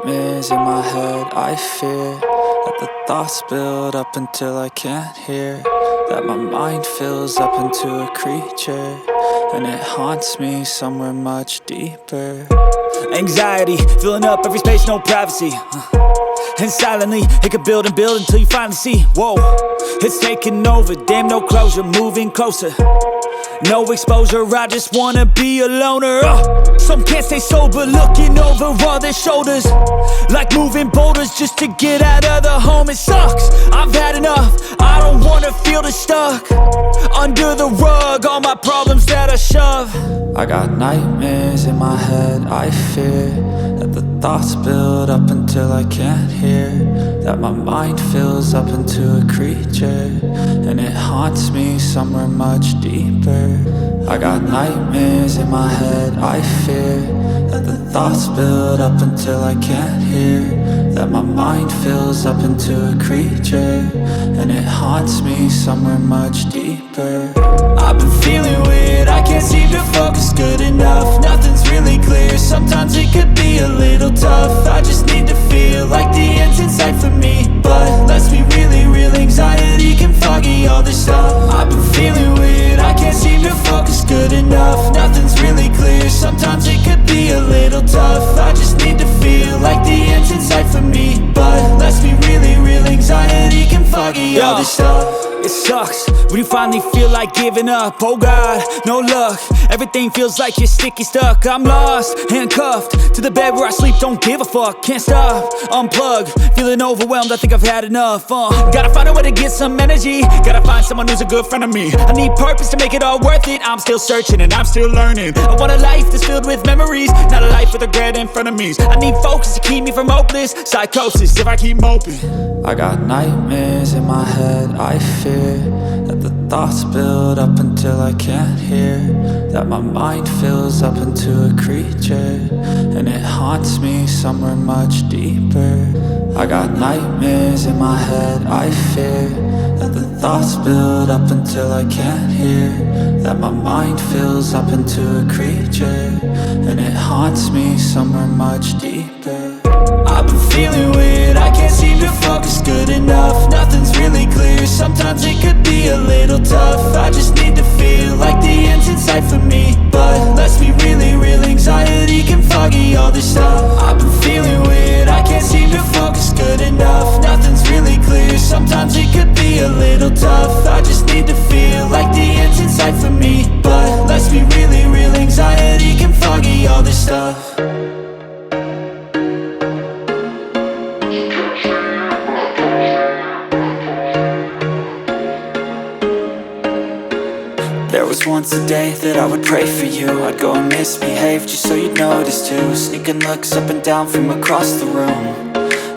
nightmares in my head. I fear that the thoughts build up until I can't hear, that my mind fills up into a creature, and it haunts me somewhere much deeper. Anxiety, filling up every space, no privacy. And silently, it could build and build until you finally see, whoa, it's taking over, damn, no closure, moving closer. No exposure, I just wanna be a loner. Some can't stay sober, looking over all their shoulders, like moving boulders just to get out of the home. It sucks, I've had enough, I don't wanna feel the stuck under the rug, all my problems that I shove. I got nightmares in my head. I fear that the thoughts build up until I can't hear, that my mind fills up into a creature, and it haunts me somewhere much deeper. I got nightmares in my head. I fear that the thoughts build up until I can't hear, that my mind fills up into a creature, and it haunts me somewhere much deeper. I've been feeling weird, I can't seem to focus good enough. Nothing's really clear, sometimes it could be a little tough. I just need to feel like the end's in sight for me, but let's be really real, anxiety can foggy all this stuff. I've been feeling weird, I can't seem to focus good enough. Nothing's really clear, sometimes it could be a little tough. I just need to feel like the end's in sight for me, but let's be really real, anxiety can foggy all this stuff. It sucks when you finally feel like giving up. Oh God, no luck, everything feels like you're sticky stuck. I'm lost, handcuffed to the bed where I sleep, don't give a fuck. Can't stop, unplug, feeling overwhelmed, I think I've had enough. Gotta find a way to get some energy, gotta find someone who's a good friend of me. I need purpose to make it all worth it, I'm still searching and I'm still learning. I want a life that's filled with memories, not a life with regret in front of me. I need focus to keep me from hopeless psychosis if I keep moping. I got nightmares in my head. I fear that the thoughts build up until I can't hear, that my mind fills up into a creature, and it haunts me somewhere much deeper. I got nightmares in my head. I fear that the thoughts build up until I can't hear, that my mind fills up into a creature, and it haunts me somewhere much deeper. I've been feeling weird, I can't seem to focus good enough. Nothing's really clear, sometimes it could be a little tough. I just need to feel like the end's in sight for me, but let's be really real, anxiety can foggy all this stuff. I've been feeling weird, I can't seem to focus good enough. Nothing's really clear, sometimes it could be a little tough. I just need to feel like the end's in sight for me, but let's be really real, anxiety can foggy all this stuff. There was once a day that I would pray for you. I'd go and misbehave just so you'd notice too, sneaking looks up and down from across the room.